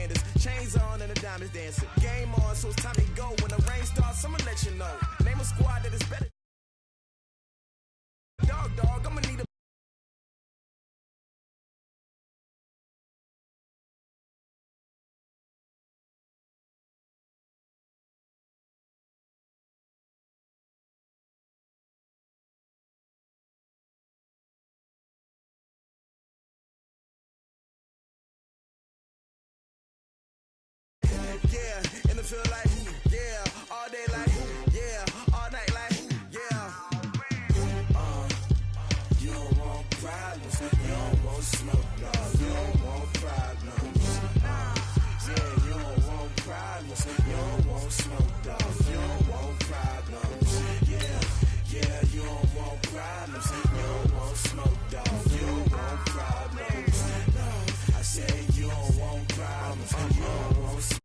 standards. Chains on and the diamonds dancing. Game on, so it's time to go. When the rain starts, I'ma let you know. Name a squad that is better. Dog, I'ma need a. Yeah, and it feel like, yeah, all day like, yeah, all night like, yeah. You don't want problems, you don't want smoke, dog. You don't want problems. Yeah, you don't want problems, you don't want smoke, dog. You don't want problems. Yeah, you don't want problems, you don't want smoke, dog. You don't want problems. I said you don't want problems, you don't want smoke.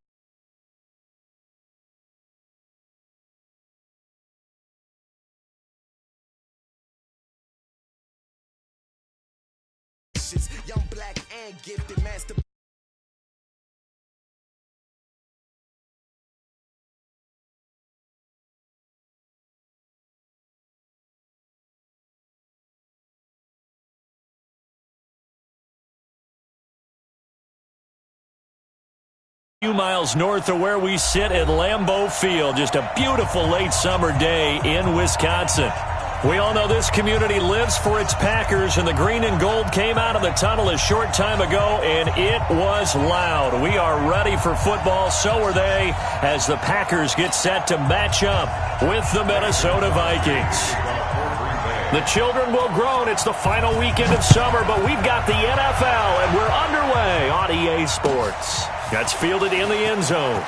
Young, black, and gifted master. Few miles north of where we sit at Lambeau Field. Just a beautiful late summer day in Wisconsin. We all know this community lives for its Packers, and the green and gold came out of the tunnel a short time ago, and it was loud. We are ready for football, so are they, as the Packers get set to match up with the Minnesota Vikings. The children will groan. It's the final weekend of summer, but we've got the NFL, and we're underway on EA Sports. That's fielded in the end zone.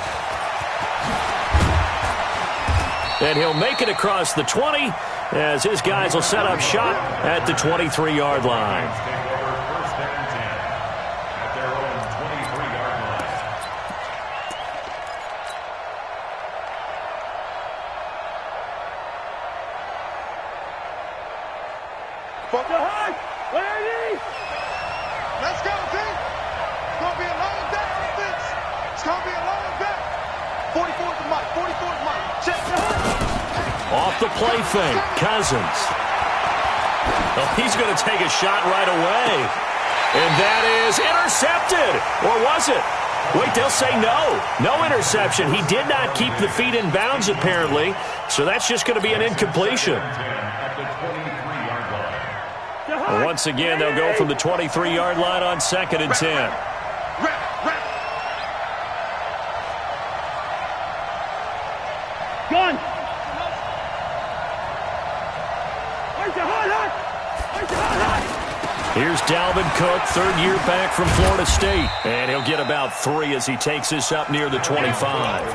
And he'll make it across the 20, as his guys will set up shop at the 23-yard line. First and 10 at their own 23-yard line. Let's go, team. It's going to be a long day on this. It's going to be a long day. 44 to Mike. 44 to Mike. Check the hook. Off the play fake, Cousins. Well, he's going to take a shot right away. And that is intercepted. Or was it? Wait, they'll say no. No interception. He did not keep the feet in bounds, apparently. So that's just going to be an incompletion. Well, once again, they'll go from the 23-yard line on 2nd and 10. Gun. Here's Dalvin Cook, third year back from Florida State. And he'll get about 3 as he takes this up near the 25.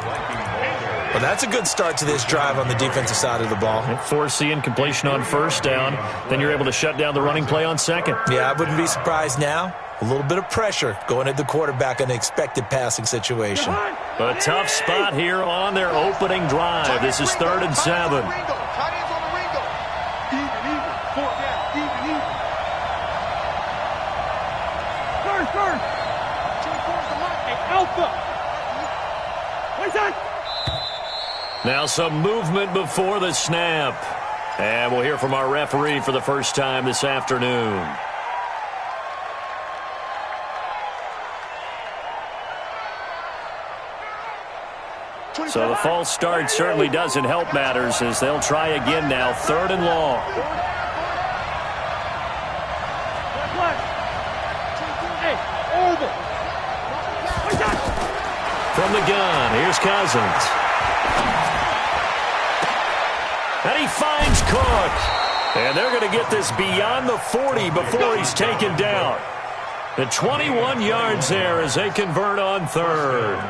Well, that's a good start to this drive on the defensive side of the ball. Force the incompletion on first down. Then you're able to shut down the running play on second. Yeah, I wouldn't be surprised now. A little bit of pressure going at the quarterback in an expected passing situation. A tough spot here on their opening drive. This is 3rd and 7. Now some movement before the snap. And we'll hear from our referee for the first time this afternoon. So the false start certainly doesn't help matters as they'll try again now. 3rd and long. From the gun, here's Cousins. And he finds Cook. And they're going to get this beyond the 40 before he's taken down. The 21 yards there as they convert on 3rd.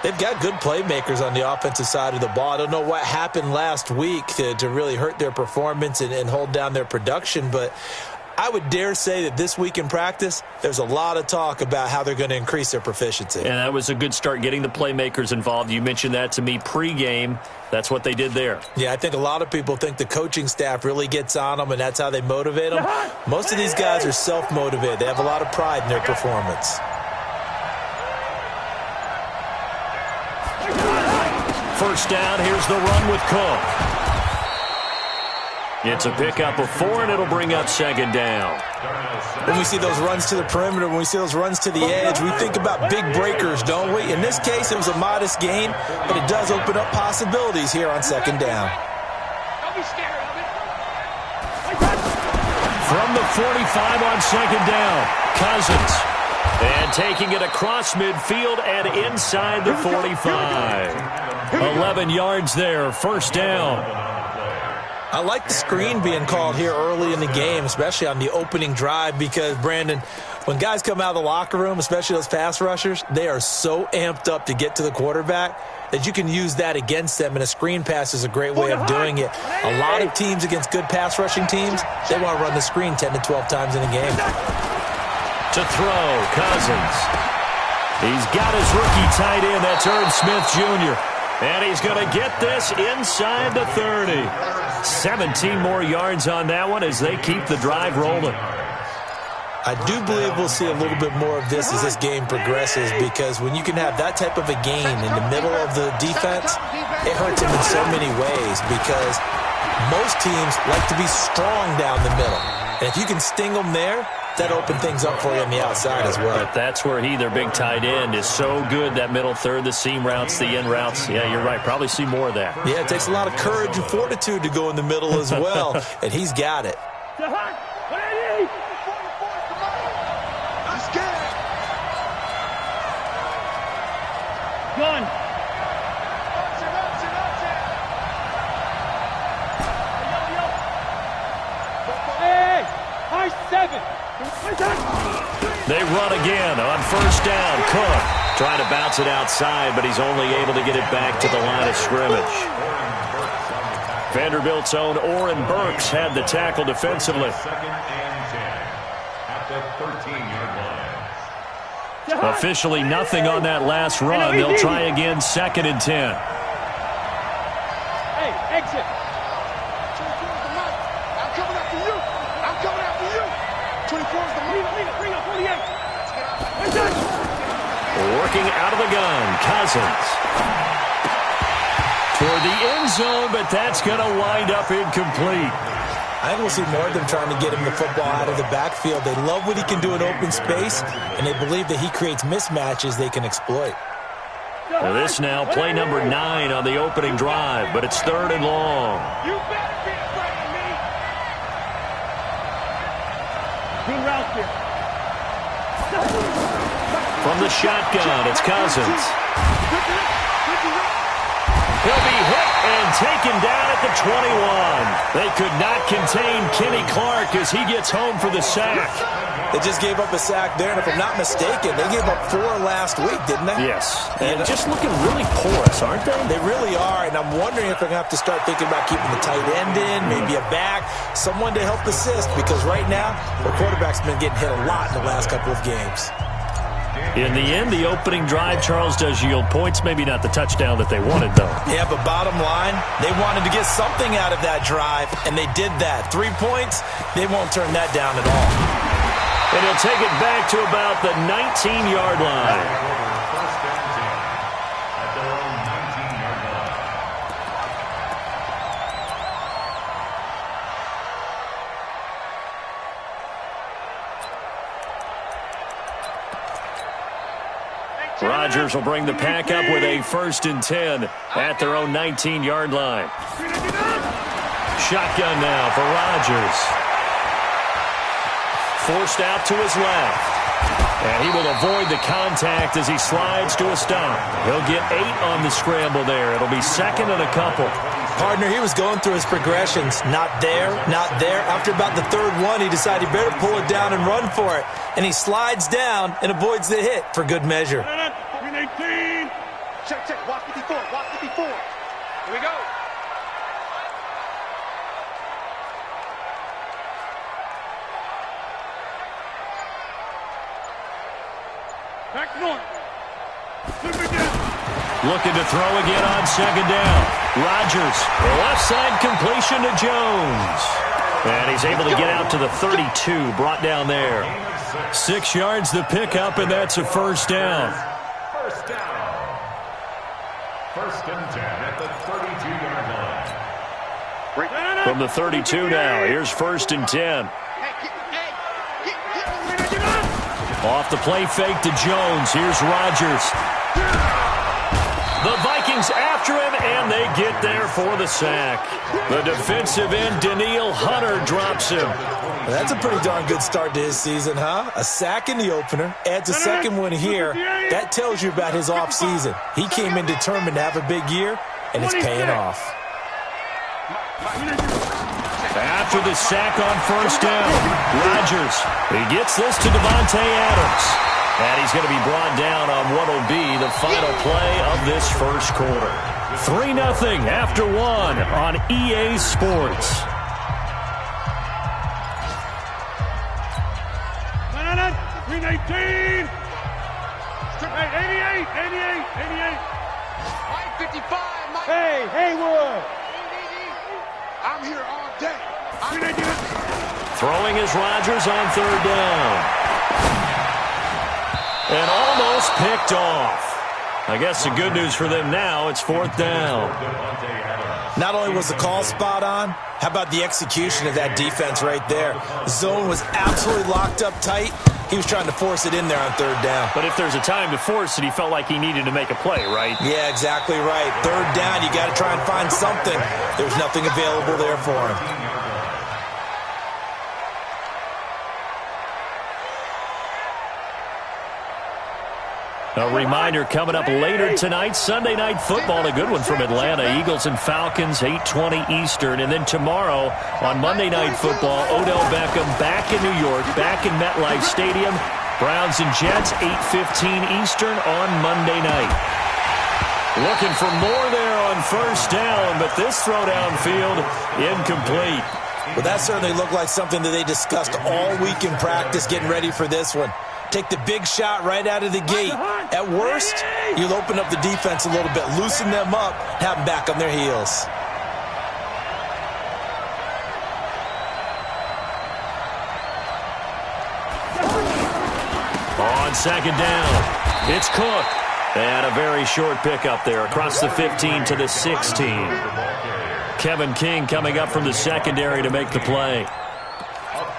They've got good playmakers on the offensive side of the ball. I don't know what happened last week to really hurt their performance and hold down their production, but I would dare say that this week in practice, there's a lot of talk about how they're going to increase their proficiency. And that was a good start getting the playmakers involved. You mentioned that to me pregame. That's what they did there. Yeah, I think a lot of people think the coaching staff really gets on them, and that's how they motivate them. Most of these guys are self-motivated. They have a lot of pride in their performance. First down, here's the run with Cook. It's a pickup of 4, and it'll bring up second down. When we see those runs to the perimeter, when we see those runs to the edge, we think about big breakers, don't we? In this case, it was a modest gain, but it does open up possibilities here on second down. Don't be scared of it. From the 45 on second down, Cousins. And taking it across midfield and inside the 45. 11 yards there, first down. I like the screen being called here early in the game, especially on the opening drive, because, Brandon, when guys come out of the locker room, especially those pass rushers, they are so amped up to get to the quarterback that you can use that against them, and a screen pass is a great way of doing it. A lot of teams against good pass rushing teams, they want to run the screen 10 to 12 times in a game. To throw, Cousins. He's got his rookie tight end, that's Irv Smith Jr., and he's going to get this inside the 30. 17 more yards on that one as they keep the drive rolling. I do believe we'll see a little bit more of this as this game progresses, because when you can have that type of a gain in the middle of the defense, it hurts them in so many ways, because most teams like to be strong down the middle. And if you can sting them there, that open things up for you on the outside as well. But that's where their big tight end, is so good, that middle third, the seam routes, the in routes. Yeah, you're right. Probably see more of that. Yeah, it takes a lot of courage and fortitude to go in the middle as well, and he's got it. Gun. Hey, high 7. They run again on first down. Cook trying to bounce it outside, but he's only able to get it back to the line of scrimmage. Vanderbilt's own Oren Burks had the tackle defensively. Second and 10 at the 13-yard line. Officially nothing on that last run. They'll try again, second and 10. Hey, exit. I'm coming after you. I'm coming after you. 24 is the money. Bring up 48. Working out of the gun, Cousins. Toward the end zone, but that's going to wind up incomplete. I think we'll see more of them trying to get him the football out of the backfield. They love what he can do in open space, and they believe that he creates mismatches they can exploit. Well, this now, play number 9 on the opening drive, but it's third and long. You better be afraid of me. Good route here. From the shotgun, it's Cousins. He'll be hit and taken down at the 21. They could not contain Kenny Clark as he gets home for the sack. They just gave up a sack there, and if I'm not mistaken, they gave up 4 last week, didn't they? Yes, and just looking really porous, aren't they? They really are, and I'm wondering if they're going to have to start thinking about keeping the tight end in, maybe a back, someone to help assist, because right now, their quarterback's been getting hit a lot in the last couple of games. In the end, the opening drive, Charles, does yield points. Maybe not the touchdown that they wanted, though. Yeah, but bottom line, they wanted to get something out of that drive, and they did that. 3 points, they won't turn that down at all. And he'll take it back to about the 19-yard line. First and 10 at their own 19-yard line. Rodgers will bring the pack up with a first and 10 at their own 19-yard line. Shotgun now for Rodgers. Forced out to his left. And he will avoid the contact as he slides to a stop. He'll get 8 on the scramble there. It'll be second and a couple. Partner, he was going through his progressions. Not there, not there. After about the third one, he decided he better pull it down and run for it. And he slides down and avoids the hit for good measure. 18. Check, check. Watch 54. Watch 54. Here we go. Back north. Looking to throw again on second down. Rodgers, left side completion to Jones. And he's able to get out to the 32, brought down there. 6 yards the pickup, and that's a first down. First down. First and 10 at the 32-yard line. From the 32 now, here's first and 10. Off the play fake to Jones. Here's Rodgers. The Vikings after him, and they get there for the sack. The defensive end, Danielle Hunter, drops him. That's a pretty darn good start to his season, huh? A sack in the opener, adds a second one here. That tells you about his offseason. He came in determined to have a big year, and it's paying off. After the sack on first down, Rodgers, he gets this to Devontae Adams. And he's going to be brought down on what will be the final play of this first quarter. 3-0 after one on EA Sports. 319. 88. 55. Hey, Haywood. I'm here all day. Throwing is Rodgers on third down. And almost picked off. I guess the good news for them now, it's fourth down. Not only was the call spot on, how about the execution of that defense right there? The zone was absolutely locked up tight. He was trying to force it in there on third down. But if there's a time to force it, he felt like he needed to make a play, right? Yeah, exactly right. Third down, you got to try and find something. There's nothing available there for him. A reminder coming up later tonight, Sunday Night Football, a good one from Atlanta. Eagles and Falcons, 8:20 Eastern. And then tomorrow on Monday Night Football, Odell Beckham back in New York, back in MetLife Stadium. Browns and Jets, 8:15 Eastern on Monday night. Looking for more there on first down, but this throw downfield incomplete. Well, that certainly looked like something that they discussed all week in practice getting ready for this one. Take the big shot right out of the gate. At worst, you'll open up the defense a little bit, loosen them up, have them back on their heels. On second down, it's Cook. And a very short pickup there across the 15 to the 16. Kevin King coming up from the secondary to make the play. A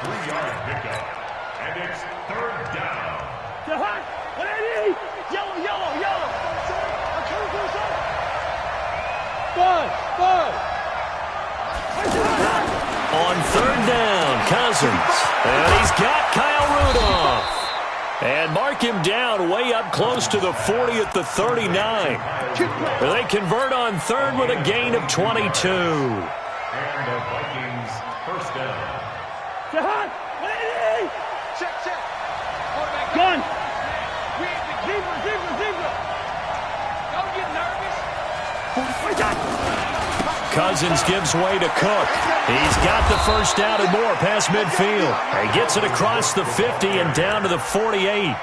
3-yard pickup, and it's third down. On third down, Cousins. And he's got Kyle Rudolph. And mark him down way up close to the 40 at the 39. They convert on third with a gain of 22. And the Vikings first down. Check. Gun. Zebra. Don't get nervous. Cousins gives way to Cook. He's got the first down and more past midfield. He gets it across the 50 and down to the 48.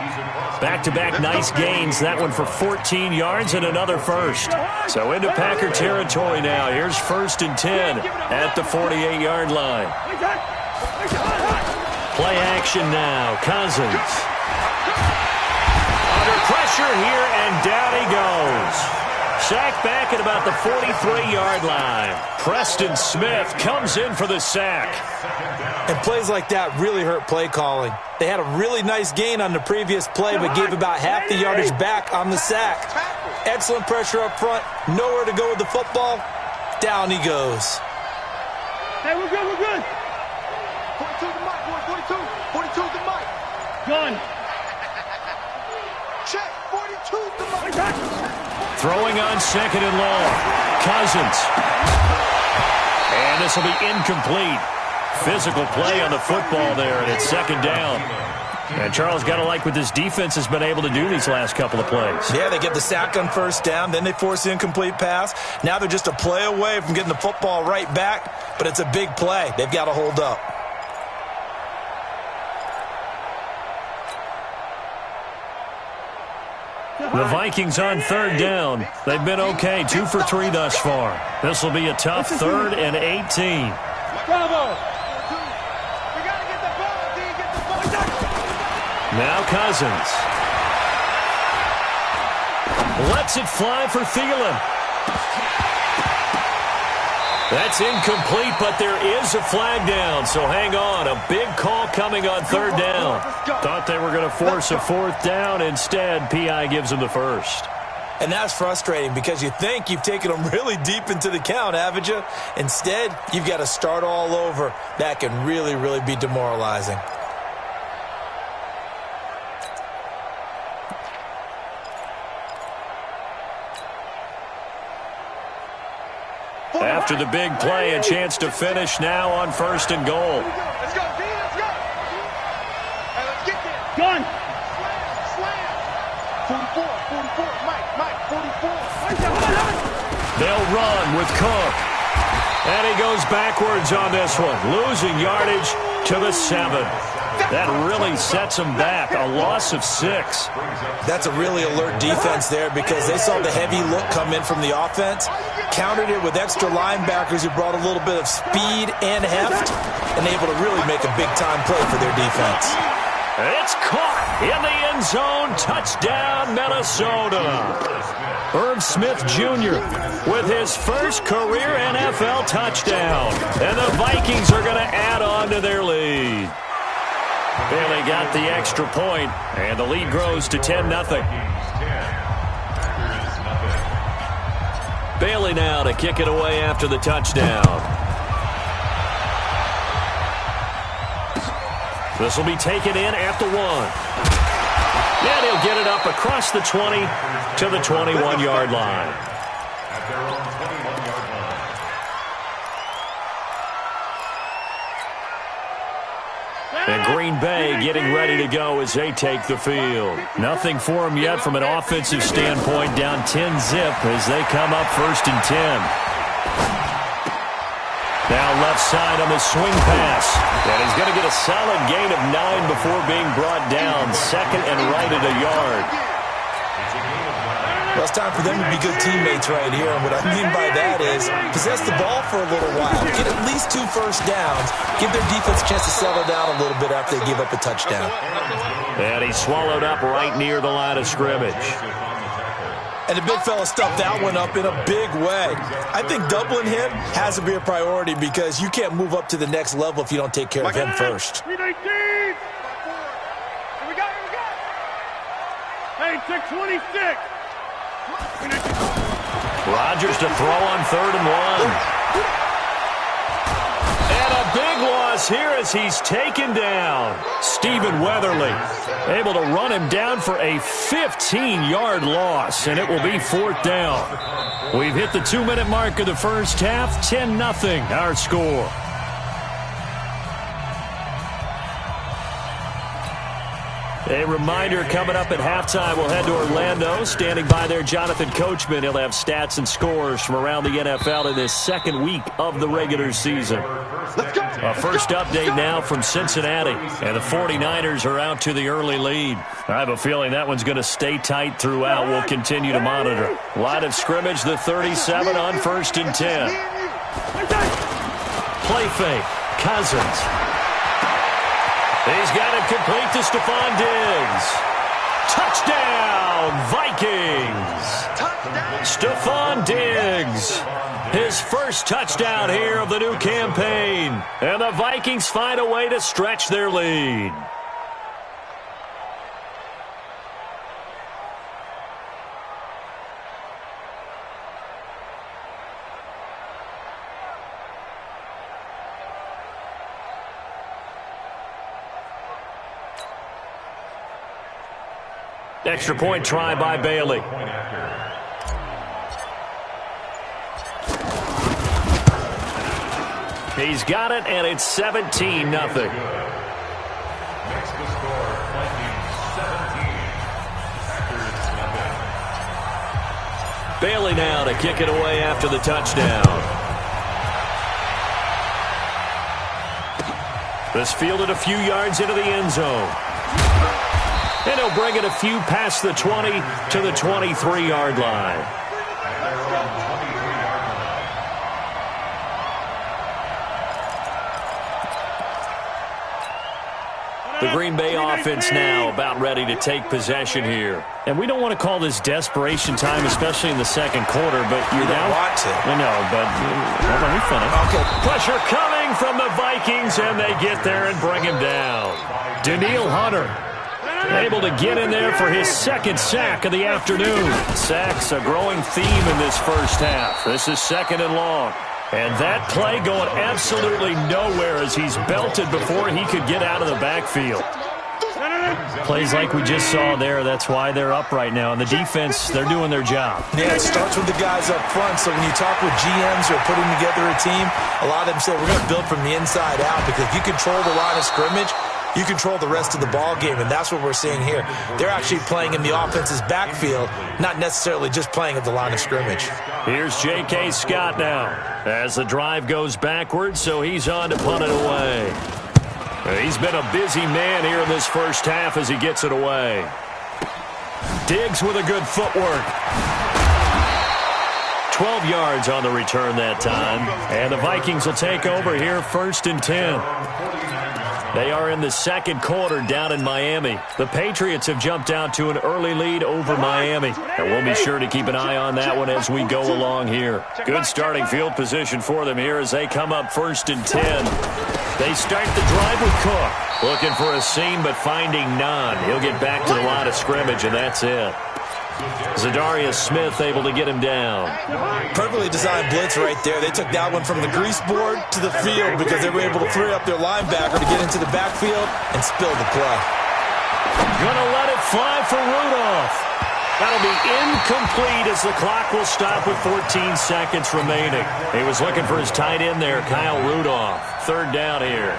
Back-to-back nice gains. That one for 14 yards and another first. So into Packer territory now. Here's first and 10 at the 48-yard line. Play action now. Cousins. Under pressure here, and down he goes. Sack back at about the 43-yard line. Preston Smith comes in for the sack. And plays like that really hurt play calling. They had a really nice gain on the previous play, but gave about half the yardage back on the sack. Excellent pressure up front. Nowhere to go with the football. Down he goes. Hey, we're good. 42 the mic, boy. 42 the mic. Gun. Check. 42 the mic. Throwing on second and long. Cousins. And this will be incomplete. Physical play on the football there, and it's second down. And Charles, got to like what this defense has been able to do these last couple of plays. Yeah, they get the sack on first down, then they force the incomplete pass. Now they're just a play away from getting the football right back, but it's a big play. They've got to hold up. The Vikings on third down. They've been okay, 2 for 3 thus far. This will be a tough third and 18. Bravo. We got to get the ball, D. Get the ball. Now Cousins. Lets it fly for Thielen. That's incomplete, but there is a flag down, so hang on. A big call coming on third down. Thought they were going to force a fourth down. Instead, PI gives them the first. And that's frustrating because you think you've taken them really deep into the count, haven't you? Instead, you've got to start all over. That can really, really be demoralizing. After the big play, a chance to finish now on first and goal. Let's go, D, let's go. Hey, let's get there. Gun. Slam. 44, Mike, 44. They'll run with Cook. And he goes backwards on this one, losing yardage to the 7. That really sets him back, a loss of 6. That's a really alert defense there because they saw the heavy look come in from the offense, countered it with extra linebackers who brought a little bit of speed and heft, and able to really make a big-time play for their defense. It's caught in the end zone. Touchdown, Minnesota. Irv Smith Jr. with his first career NFL touchdown. And the Vikings are going to add on to their lead. Bailey got the extra point, and the lead grows to 10-0. Bailey now to kick it away after the touchdown. This will be taken in at the 1. And he'll get it up across the 20 to the 21-yard line. At their own 21-yard line. And Green Bay getting ready to go as they take the field. Nothing for them yet from an offensive standpoint, down 10-zip as they come up first and 10. Now left side on the swing pass. And he's going to get a solid gain of 9 before being brought down. Second and right at a yard. Well, it's time for them to be good teammates right here. And what I mean by that is possess the ball for a little while. Get at least 2 first downs. Give their defense a chance to settle down a little bit after they give up a touchdown. And he swallowed up right near the line of scrimmage. And the big fella stuffed that one up in a big way. I think doubling him has to be a priority because you can't move up to the next level if you don't take care of him first. 319. Here we go. Hey, 626. Rodgers to throw on 3rd and 1. And a big loss here as he's taken down. Stephen Weatherly able to run him down for a 15-yard loss, and it will be 4th down. We've hit the 2-minute mark of the first half. 10-0 our score. A reminder, coming up at halftime, we'll head to Orlando. Standing by there, Jonathan Coachman. He'll have stats and scores from around the NFL in this second week of the regular season. A first update now from Cincinnati, and the 49ers are out to the early lead. I have a feeling that one's going to stay tight throughout. We'll continue to monitor. Line of scrimmage, the 37 on 1st and 10. Play fake, Cousins. He's got it complete to Stephon Diggs. Touchdown, Vikings. Stephon Diggs. His first touchdown here of the new campaign. And the Vikings find a way to stretch their lead. Extra point try by Bailey. He's got it, and it's 17-0. Next to score, Vikings 17. Packers 0. Bailey now to kick it away after the touchdown. This fielded a few yards into the end zone. And he'll bring it a few past the 20 to the 23-yard line. The Green Bay offense now about ready to take possession here. And we don't want to call this desperation time, especially in the second quarter, but you don't want to. I know, but let me finish. Okay. Pressure coming from the Vikings, and they get there and bring him down. Danielle Hunter able to get in there for his second sack of the afternoon. Sacks a growing theme in this first half. This is 2nd and long. And that play going absolutely nowhere as he's belted before he could get out of the backfield. Plays like we just saw there, that's why they're up right now. And the defense, they're doing their job. Yeah, it starts with the guys up front. So when you talk with GMs who are putting together a team, a lot of them say we're going to build from the inside out, because if you control the line of scrimmage, you control the rest of the ball game, and that's what we're seeing here. They're actually playing in the offense's backfield, not necessarily just playing at the line of scrimmage. Here's J.K. Scott now as the drive goes backwards, so he's on to punt it away. He's been a busy man here in this first half as he gets it away. Diggs with a good footwork. 12 yards on the return that time, and the Vikings will take over here 1st and 10. They are in the second quarter down in Miami. The Patriots have jumped out to an early lead over Miami. And we'll be sure to keep an eye on that one as we go along here. Good starting field position for them here as they come up 1st and 10. They start the drive with Cook. Looking for a seam but finding none. He'll get back to the line of scrimmage, and that's it. Zadarius Smith able to get him down. Perfectly designed blitz right there. They took that one from the grease board to the field because they were able to free up their linebacker to get into the backfield and spill the play. Gonna let it fly for Rudolph. That'll be incomplete as the clock will stop with 14 seconds remaining. He was looking for his tight end there, Kyle Rudolph. 3rd down here.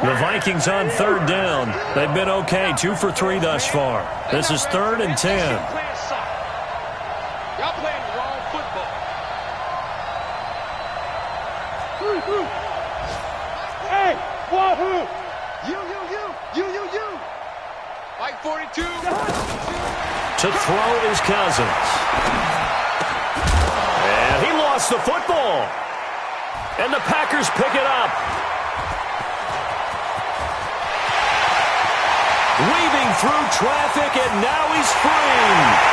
The Vikings on 3rd down. They've been okay, 2 for 3 thus far. This is 3rd and 10. Y'all playing the wrong football. Hey, wahoo! You. Mike 42. To throw is Cousins. And he lost the football. And the Packers pick it up. Weaving through traffic, and now he's free.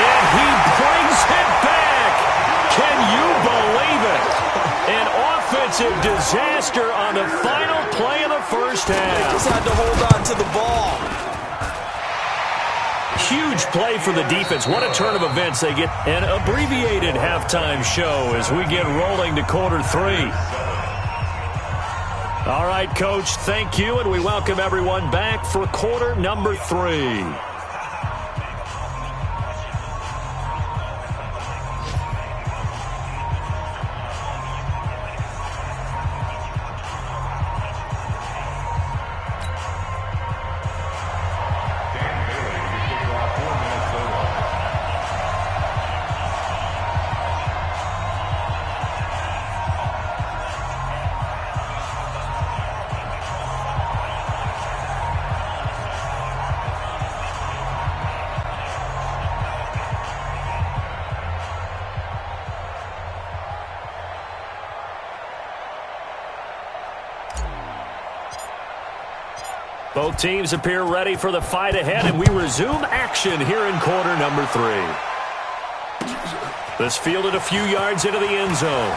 And he brings it back. Can you believe it? An offensive disaster on the final play of the first half. Just had to hold on to the ball. Huge play for the defense. What a turn of events they get. An abbreviated halftime show as we get rolling to quarter 3. All right, Coach, thank you, and we welcome everyone back for quarter number 3. Both teams appear ready for the fight ahead, and we resume action here in quarter number 3. This fielded a few yards into the end zone.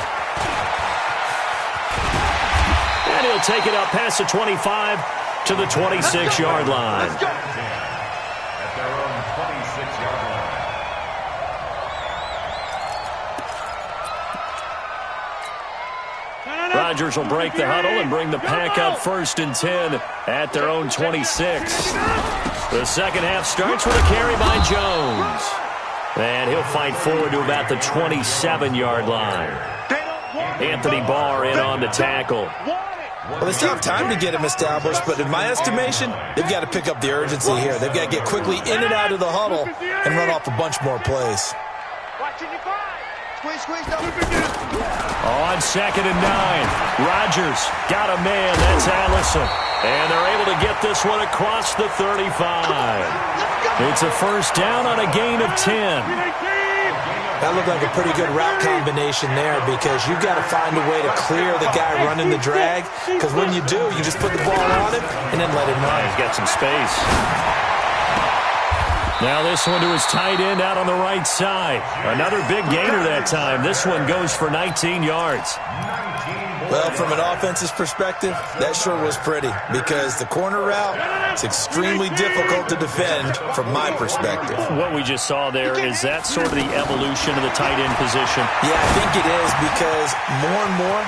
And he'll take it up past the 25 to the 26-yard line. At their own 26-yard line. Rodgers will break the huddle and bring the pack up 1st and 10 at their own 26. The second half starts with a carry by Jones. And he'll fight forward to about the 27-yard line. Anthony Barr in on the tackle. Well, they still have time to get him established, but in my estimation, they've got to pick up the urgency here. They've got to get quickly in and out of the huddle and run off a bunch more plays. Squeeze. On 2nd and 9, Rodgers got a man. That's Allison. And they're able to get this one across the 35. It's a first down on a gain of 10. That looked like a pretty good route combination there because you've got to find a way to clear the guy running the drag, because when you do, you just put the ball on him and then let him run. He's got some space. Now this one to his tight end out on the right side. Another big gainer that time. This one goes for 19 yards. Well, from an offensive perspective, that sure was pretty because the corner route is extremely difficult to defend from my perspective. What we just saw there, is that sort of the evolution of the tight end position? Yeah, I think it is because more and more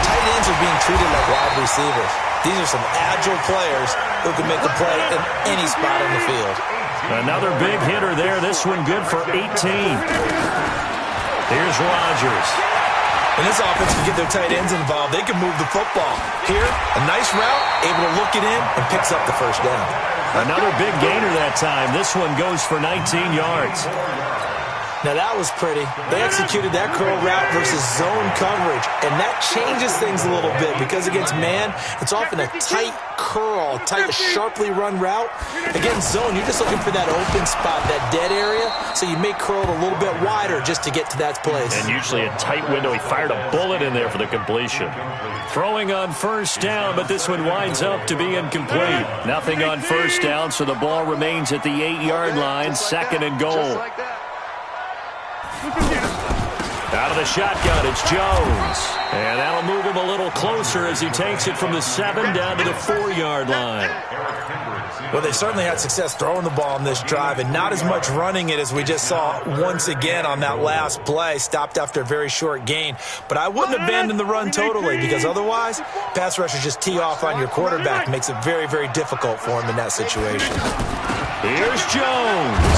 tight ends are being treated like wide receivers. These are some agile players who can make a play in any spot on the field. Another big hitter there. This one good for 18. Here's Rodgers. When this offense can get their tight ends involved, they can move the football. Here, a nice route, able to look it in, and picks up the first down. Another big gainer that time. This one goes for 19 yards. Now that was pretty. They executed that curl route versus zone coverage, and that changes things a little bit because against man, it's often a tight curl, tight, sharply run route. Against zone, you're just looking for that open spot, that dead area, so you may curl it a little bit wider just to get to that place. And usually a tight window. He fired a bullet in there for the completion. Throwing on first down, but this one winds up to be incomplete. Nothing on first down, so the ball remains at the 8-yard line, second and goal. Out of the shotgun, it's Jones. And that'll move him a little closer as he takes it from the 7 down to the 4-yard line. Well, they certainly had success throwing the ball on this drive and not as much running it as we just saw once again on that last play. Stopped after a very short gain. But I wouldn't abandon the run totally because otherwise, pass rushers just tee off on your quarterback. Makes it very, very difficult for him in that situation. Here's Jones.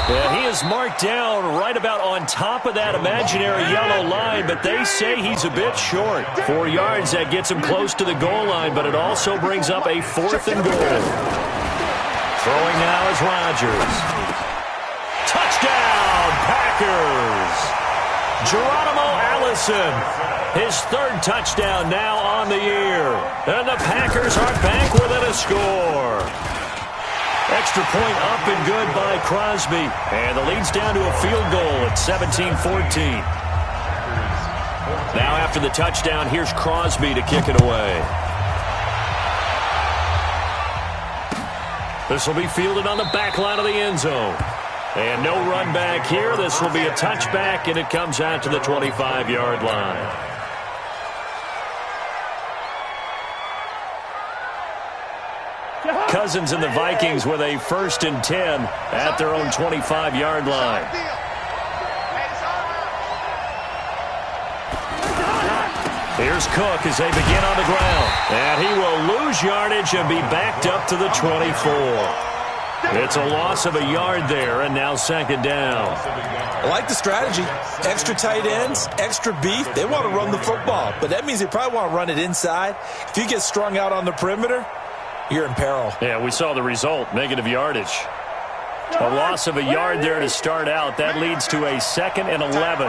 Yeah, he is marked down right about on top of that imaginary yellow line, but they say he's a bit short. 4 yards, that gets him close to the goal line, but it also brings up a 4th and goal. Throwing now is Rodgers. Touchdown, Packers! Geronimo Allison, his 3rd touchdown now on the year. And the Packers are back within a score. Extra point up and good by Crosby. And the lead's down to a field goal at 17-14. Now after the touchdown, here's Crosby to kick it away. This will be fielded on the back line of the end zone. And no run back here. This will be a touchback, and it comes out to the 25-yard line. Cousins and the Vikings with a 1st and 10 at their own 25-yard line. Here's Cook as they begin on the ground. And he will lose yardage and be backed up to the 24. It's a loss of a yard there, and now 2nd down. I like the strategy. Extra tight ends, extra beef. They want to run the football, but that means they probably want to run it inside. If you get strung out on the perimeter, you're in peril. Yeah, we saw the result, negative yardage. A loss of a yard there to start out. That leads to a 2nd and 11.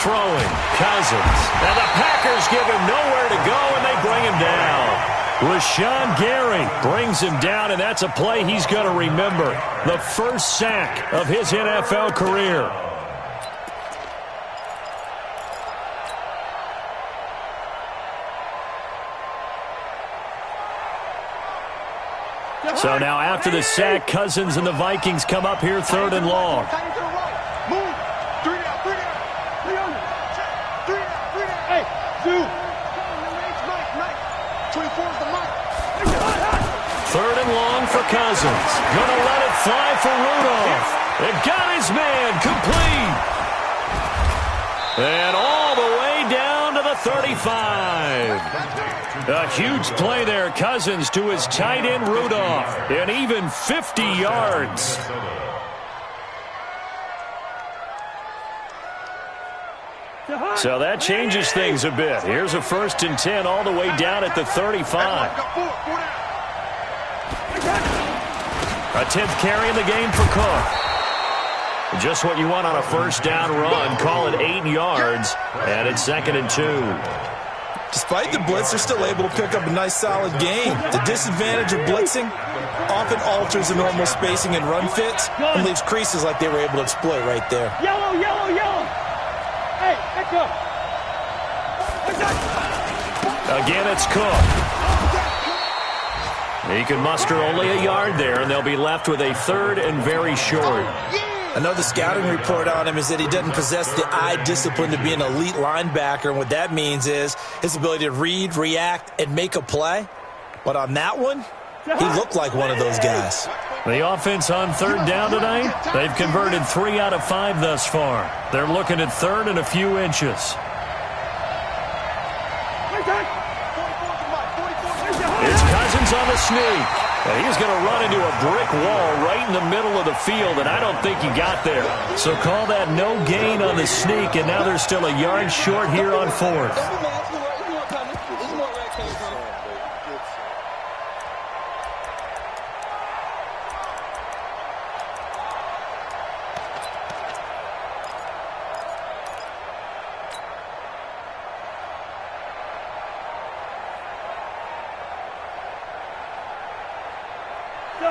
Throwing, Cousins. And the Packers give him nowhere to go, and they bring him down. Rashawn Gary brings him down, and that's a play he's going to remember. The 1st sack of his NFL career. So now after the sack, Cousins and the Vikings come up here 3rd and long. Move. 3 down. 3 down. 3 down. Hey, dude. 24 is the mark. 3rd and long for Cousins. Gonna let it fly for Rudolph. It got his man complete. And all the way down to the 35. A huge play there, Cousins to his tight end Rudolph, and even 50 yards. So that changes things a bit. Here's a 1st and 10 all the way down at the 35. A 10th carry in the game for Cook. Just what you want on a 1st down run. Call it 8 yards, and it's 2nd and 2. Despite the blitz, they're still able to pick up a nice, solid gain. The disadvantage of blitzing often alters the normal spacing and run fits and leaves creases like they were able to exploit right there. Yellow, yellow, yellow. Hey, back up. Again, it's Cook. He can muster only a yard there, and they'll be left with a third and very short. Another scouting report on him is that he doesn't possess the eye discipline to be an elite linebacker, and what that means is his ability to read, react, and make a play. But on that one, he looked like one of those guys. The offense on third down tonight, they've converted 3 out of 5 thus far. They're looking at third and a few inches. It's Cousins on the sneak. And he's going to run into a brick wall right in the middle of the field, and I don't think he got there. So call that no gain on the sneak, and now they're still a yard short here on fourth.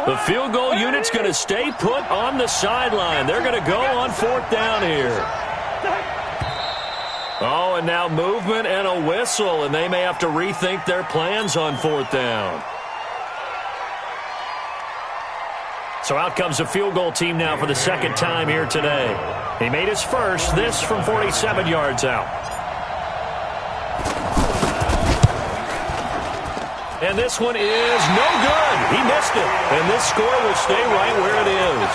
The field goal unit's going to stay put on the sideline. They're going to go on fourth down here. Oh, and now movement and a whistle, and they may have to rethink their plans on fourth down. So out comes the field goal team now for the second time here today. He made his first, this from 47 yards out. And this one is no good. He missed it. And this score will stay right where it is.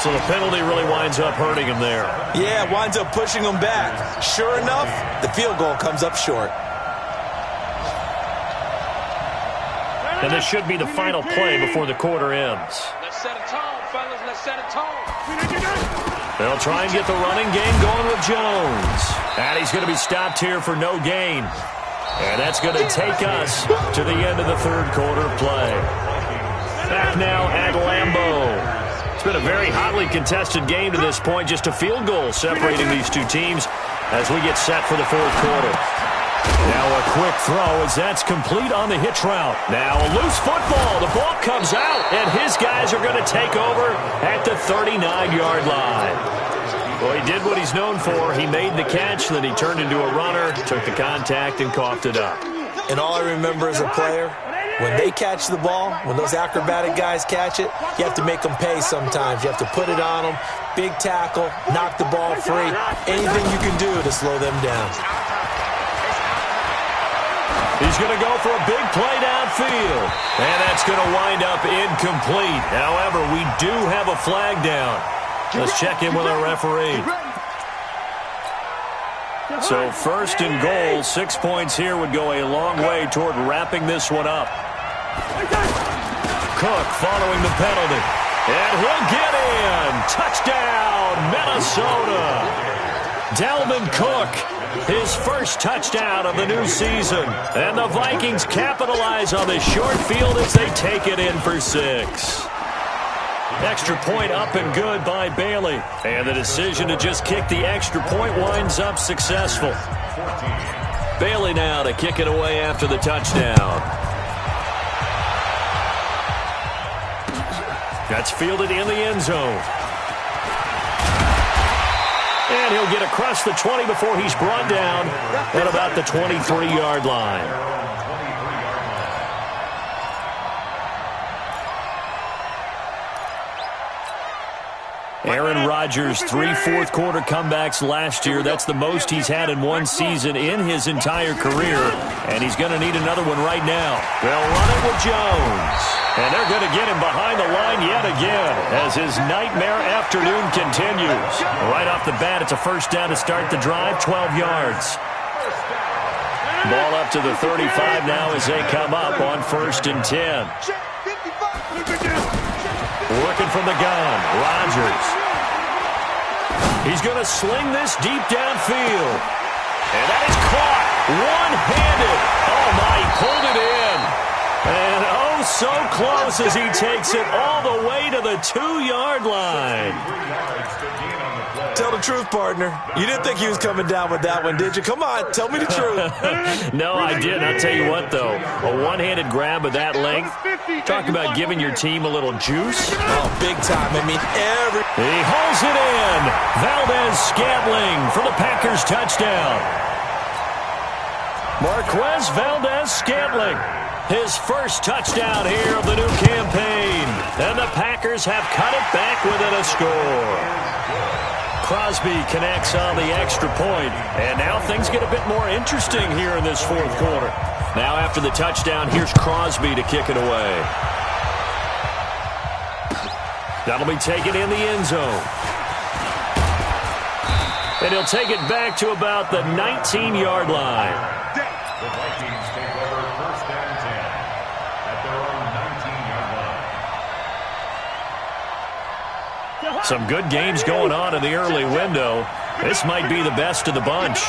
So the penalty really winds up hurting him there. Yeah, winds up pushing him back. Sure enough, the field goal comes up short. And this should be the final play before the quarter ends. Let's set a tone, fellas. Let's set a tone. They'll try and get the running game going with Jones. And he's going to be stopped here for no gain. And that's going to take us to the end of the third quarter play. Back now at Lambeau. It's been a very hotly contested game to this point. Just a field goal separating these two teams as we get set for the fourth quarter. Now a quick throw as that's complete on the hitch route. Now a loose football. The ball comes out, and his guys are going to take over at the 39-yard line. Well, he did what he's known for. He made the catch, then he turned into a runner, took the contact, and coughed it up. And all I remember as a player, when they catch the ball, when those acrobatic guys catch it, you have to make them pay sometimes. You have to put it on them, big tackle, knock the ball free, anything you can do to slow them down. He's going to go for a big play downfield, and that's going to wind up incomplete. However, we do have a flag down. Let's check in with our referee. So first and goal, 6 points here would go a long way toward wrapping this one up. Cook following the penalty. And he'll get in. Touchdown, Minnesota. Dalvin Cook, his first touchdown of the new season. And the Vikings capitalize on this short field as they take it in for 6. Extra point up and good by Bailey. And the decision to just kick the extra point winds up successful. Bailey now to kick it away after the touchdown. That's fielded in the end zone. And he'll get across the 20 before he's brought down at about the 23-yard line. Aaron Rodgers, 3 fourth-quarter comebacks last year. That's the most he's had in one season in his entire career, and he's going to need another one right now. They'll run it with Jones, and they're going to get him behind the line yet again as his nightmare afternoon continues. Right off the bat, it's a first down to start the drive, 12 yards. Ball up to the 35 now as they come up on 1st and 10. Working from the gun, Rodgers. He's going to sling this deep downfield. And that is caught one-handed. Oh, my, he pulled it in. And oh, so close as he takes it all the way to the 2-yard line. Tell the truth, partner. You didn't think he was coming down with that one, did you? Come on, tell me the truth. No, I didn't. I'll tell you what, though. A one-handed grab of that length. Talk about giving your team a little juice. Oh, big time. I mean, He hauls it in. Valdez-Scantling for the Packers touchdown. Marquez Valdez-Scantling. His first touchdown here of the new campaign. And the Packers have cut it back within a score. Crosby connects on the extra point. And now things get a bit more interesting here in this fourth quarter. Now after the touchdown, here's Crosby to kick it away. That'll be taken in the end zone. And he'll take it back to about the 19-yard line. The Vikings take over first and 10 at their own 19-yard line. Some good games going on in the early window. This might be the best of the bunch.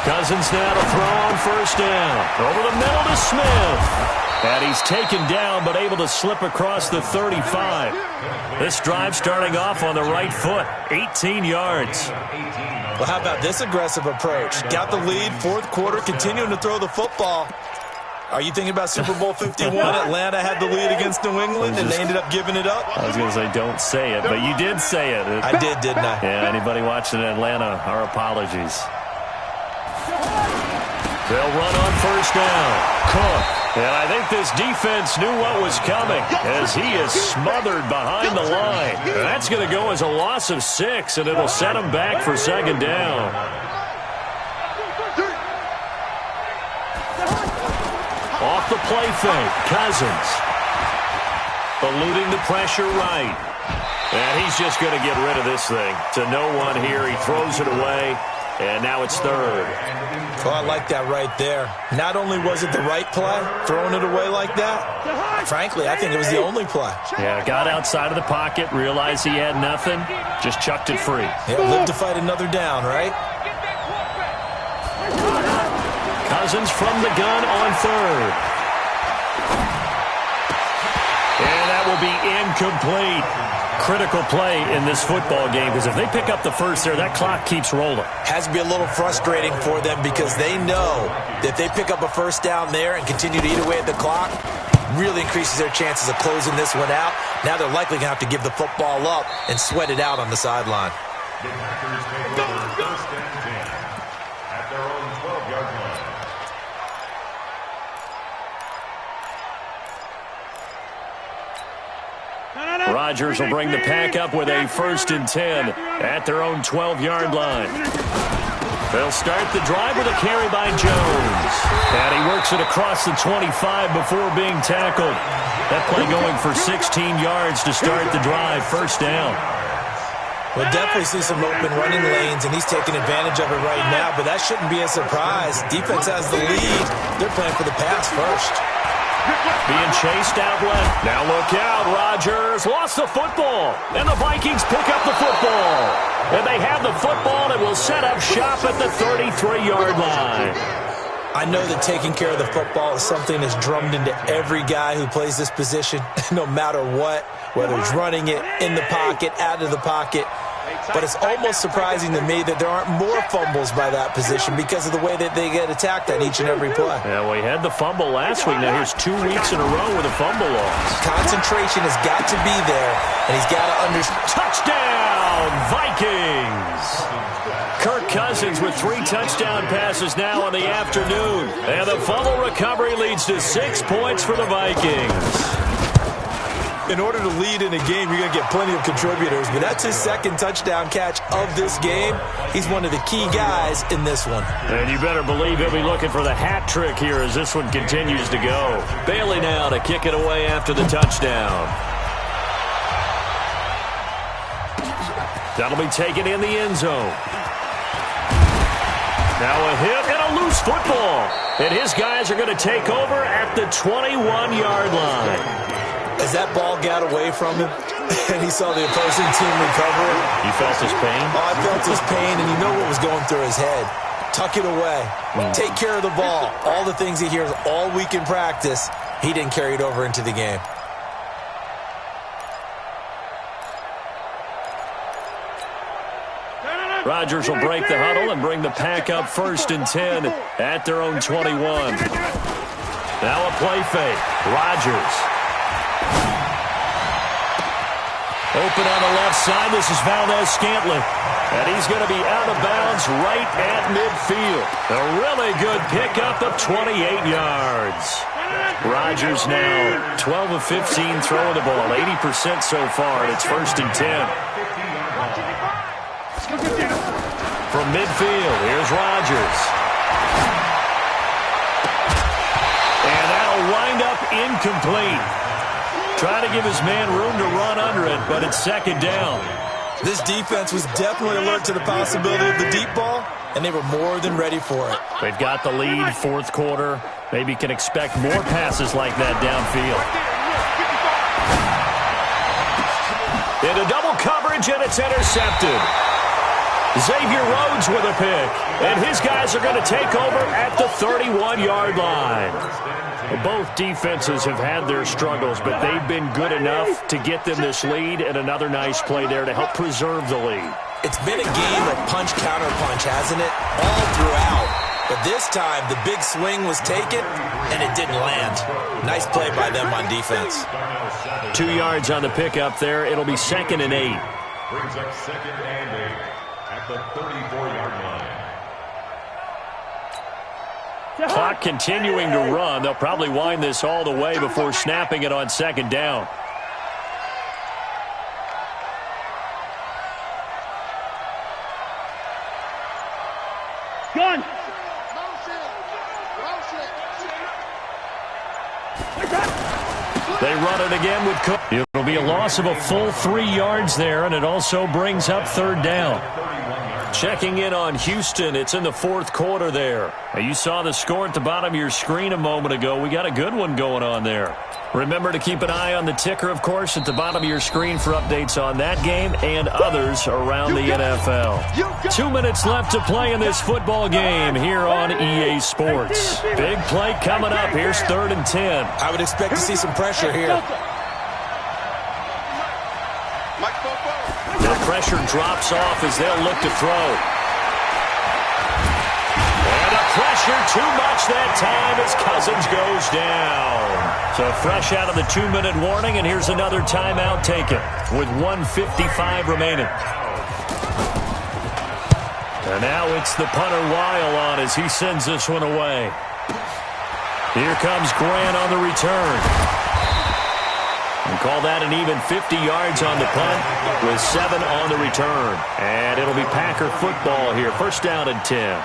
Cousins now to throw on first down. Over the middle to Smith. And he's taken down but able to slip across the 35. This drive starting off on the right foot. 18 yards. Well, how about this aggressive approach? Got the lead, fourth quarter, continuing to throw the football. Are you thinking about Super Bowl 51? Atlanta had the lead against New England, and they ended up giving it up? I was going to say don't say it, but you did say it. I did, didn't I? Yeah, anybody watching in Atlanta, our apologies. They'll run on first down. Cook. And I think this defense knew what was coming as he is smothered behind the line. That's going to go as a loss of 6, and it'll set him back for second down. Off the play fake, Cousins. Eluding the pressure right. And he's just going to get rid of this thing. To no one here. He throws it away, and now it's third. Oh, I like that right there. Not only was it the right play, throwing it away like that, frankly, I think it was the only play. Yeah, got outside of the pocket, realized he had nothing, just chucked it free. Yeah, live to fight another down, right? Cousins from the gun on third. And that will be incomplete. Critical play in this football game because if they pick up the first there, that clock keeps rolling. Has to be a little frustrating for them because they know that if they pick up a first down there and continue to eat away at the clock, really increases their chances of closing this one out. Now they're likely going to have to give the football up and sweat it out on the sideline. The Packers take over first and 10 at their own 12-yard line. Rodgers will bring the pack up with a first and 10 at their own 12-yard line. They'll start the drive with a carry by Jones. And he works it across the 25 before being tackled. That play going for 16 yards to start the drive. First down. We'll definitely see some open running lanes, and he's taking advantage of it right now, but that shouldn't be a surprise. Defense has the lead. They're playing for the pass first. Being chased out left. Now look out. Rodgers lost the football. And the Vikings pick up the football. And they have the football and will set up shop at the 33-yard line. I know that taking care of the football is something that's drummed into every guy who plays this position, no matter what, whether he's running it, in the pocket, out of the pocket. But it's almost surprising to me that there aren't more fumbles by that position because of the way that they get attacked on each and every play. Yeah, well, he had the fumble last week. Now here's 2 weeks in a row with a fumble loss. Concentration has got to be there, and he's got to understand. Touchdown, Vikings! Kirk Cousins with 3 touchdown passes now in the afternoon. And the fumble recovery leads to 6 points for the Vikings. In order to lead in a game, you're going to get plenty of contributors, but that's his second touchdown catch of this game. He's one of the key guys in this one. And you better believe he'll be looking for the hat trick here as this one continues to go. Bailey now to kick it away after the touchdown. That'll be taken in the end zone. Now a hit and a loose football. And his guys are going to take over at the 21-yard line. As that ball got away from him and he saw the opposing team recover it. You felt his pain? Oh, I felt his pain, and you know what was going through his head. Tuck it away. Take care of the ball. All the things he hears all week in practice, he didn't carry it over into the game. Rodgers will break the huddle and bring the Pack up 1st and 10 at their own 21. Now a play fake. Rodgers. Open on the left side. This is Valdez-Scantling. And he's going to be out of bounds right at midfield. A really good pickup of 28 yards. Rodgers now 12 of 15 throwing the ball. 80% so far, and it's 1st and 10. From midfield, here's Rodgers. And that'll wind up incomplete. Trying to give his man room to run under it, but it's 2nd down. This defense was definitely alert to the possibility of the deep ball, and they were more than ready for it. They've got the lead, 4th quarter. Maybe can expect more passes like that downfield. Into double coverage, and it's intercepted. Xavier Rhodes with a pick, and his guys are going to take over at the 31-yard line. Both defenses have had their struggles, but they've been good enough to get them this lead, and another nice play there to help preserve the lead. It's been a game of punch-counter-punch, hasn't it? All throughout. But this time, the big swing was taken, and it didn't land. Nice play by them on defense. 2 yards on the pickup there. It'll be 2nd and 8. Brings up 2nd and 8 at the 34-yard line. Clock continuing to run. They'll probably wind this all the way before snapping it on 2nd down. Gun! They run it again with Cook. It'll be a loss of a full 3 yards there, and it also brings up 3rd down. Checking in on Houston. It's in the 4th quarter there. Now, you saw the score at the bottom of your screen a moment ago. We got a good one going on there. Remember to keep an eye on the ticker, of course, at the bottom of your screen for updates on that game and others around the NFL. 2 minutes left to play in this football game here on EA Sports. Big play coming up. Here's 3rd and 10. I would expect to see some pressure here. The pressure drops off as they'll look to throw. And the pressure too much that time as Cousins goes down. So fresh out of the 2-minute warning, and here's another timeout taken with 1:55 remaining. And now it's the punter Weil on as he sends this one away. Here comes Grant on the return. And call that an even 50 yards on the punt with 7 on the return. And it'll be Packer football here. 1st down and 10.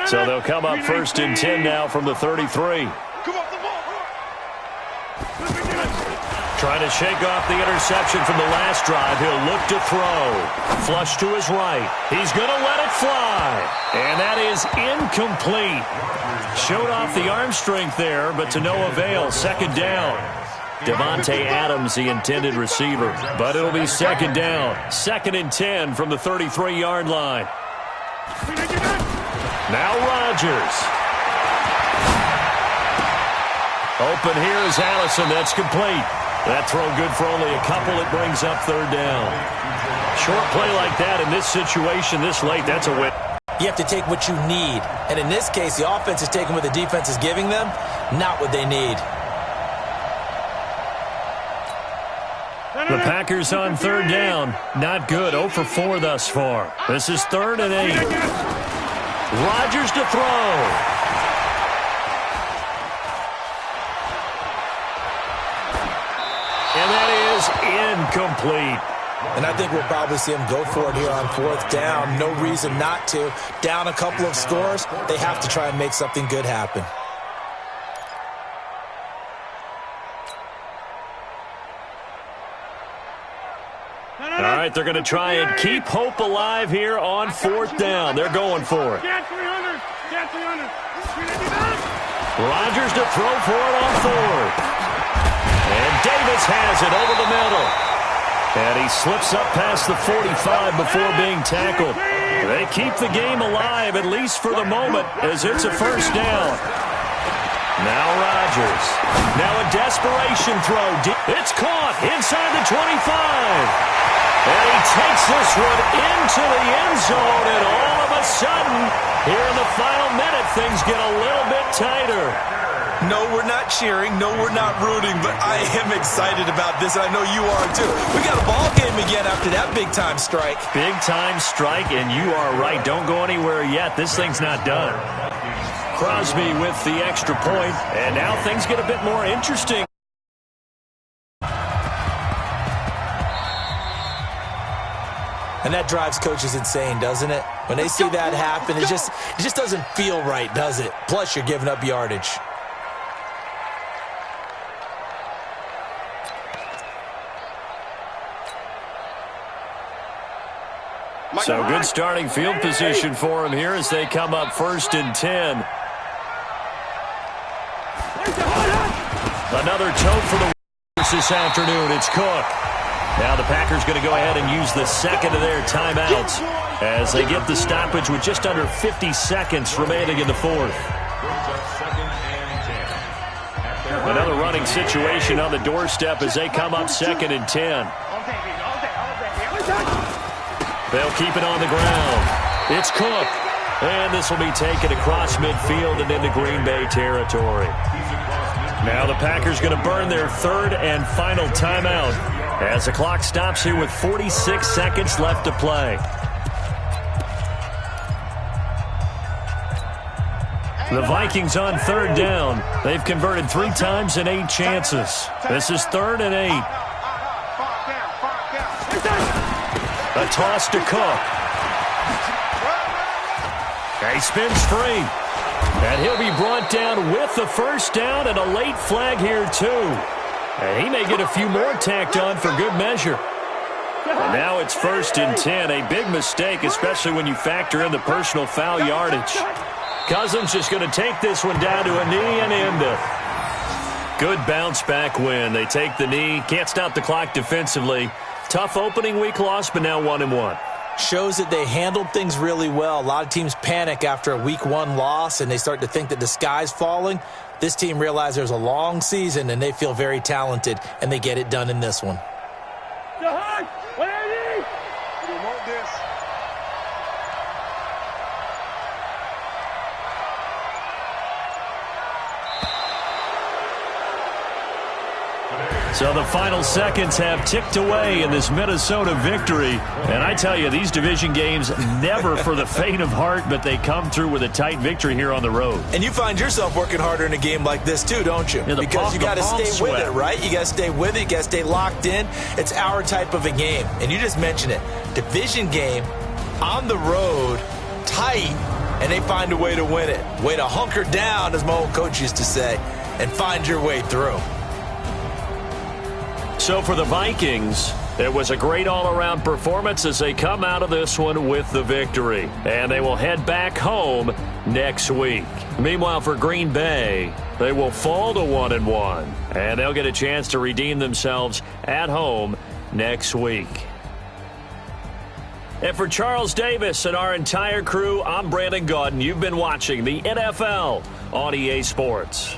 So they'll come up 1st and 10 now from the 33. Trying to shake off the interception from the last drive. He'll look to throw. Flush to his right. He's going to let it fly. And that is incomplete. Showed off the arm strength there, but to no avail. 2nd down. Devontae Adams, the intended receiver. But it'll be 2nd down. 2nd and 10 from the 33-yard line. Now Rodgers. Open here is Allison. That's complete. That throw good for only a couple. It brings up 3rd down. Short play like that in this situation this late, that's a win. You have to take what you need. And in this case, the offense is taking what the defense is giving them, not what they need. The Packers on 3rd down. Not good. 0 for 4 thus far. This is 3rd and 8. Rodgers to throw. And that is incomplete. And I think we'll probably see them go for it here on 4th down. No reason not to. Down a couple of scores, they have to try and make something good happen. All right, they're going to try and keep hope alive here on 4th down. They're going for it. Rodgers to throw for it on 4th. And Davis has it over the middle. And he slips up past the 45 before being tackled. They keep the game alive, at least for the moment, as it's a 1st down. Now Rodgers. Now a desperation throw. It's caught inside the 25. And he takes this one into the end zone, and all of a sudden, here in the final minute, things get a little bit tighter. No, we're not cheering. No, we're not rooting, but I am excited about this, and I know you are too. We got a ball game again after that big-time strike. Big-time strike, and you are right. Don't go anywhere yet. This thing's not done. Crosby with the extra point, and now things get a bit more interesting. And that drives coaches insane, doesn't it? When they see that happen, it just doesn't feel right, does it? Plus, you're giving up yardage. So good starting field position for them here as they come up 1st and 10. Another tote for the Warriors this afternoon. It's Cook. Now the Packers going to go ahead and use the second of their timeouts as they get the stoppage with just under 50 seconds remaining in the fourth. Another running situation on the doorstep as they come up 2nd and 10. They'll keep it on the ground. It's Cook. And this will be taken across midfield and into Green Bay territory. Now the Packers going to burn their 3rd and final timeout as the clock stops here with 46 seconds left to play. The Vikings on 3rd down. They've converted 3 times in 8 chances. This is 3rd and 8. A toss to Cook. He spins free. And he'll be brought down with the first down and a late flag here too. And he may get a few more tacked on for good measure. And now it's 1st and 10. A big mistake, especially when you factor in the personal foul yardage. Cousins just going to take this one down to a knee and end it. Good bounce back win. They take the knee. Can't stop the clock defensively. Tough opening week loss, but now 1-1. Shows that they handled things really well. A lot of teams panic after a week 1 loss, and they start to think that the sky's falling. This team realized there's a long season, and they feel very talented, and they get it done in this one. So the final seconds have ticked away in this Minnesota victory. And I tell you, these division games never for the faint of heart, but they come through with a tight victory here on the road. And you find yourself working harder in a game like this too, don't you? Yeah, because you got to stay with it, right? You got to stay with it. You got to stay locked in. It's our type of a game. And you just mentioned it. Division game, on the road, tight, and they find a way to win it. Way to hunker down, as my old coach used to say, and find your way through. So for the Vikings, it was a great all-around performance as they come out of this one with the victory. And they will head back home next week. Meanwhile, for Green Bay, they will fall to 1-1. And they'll get a chance to redeem themselves at home next week. And for Charles Davis and our entire crew, I'm Brandon Gaudin. You've been watching the NFL on EA Sports.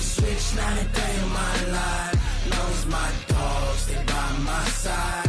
switch, not a day in my life. Knows my dogs, they by my side.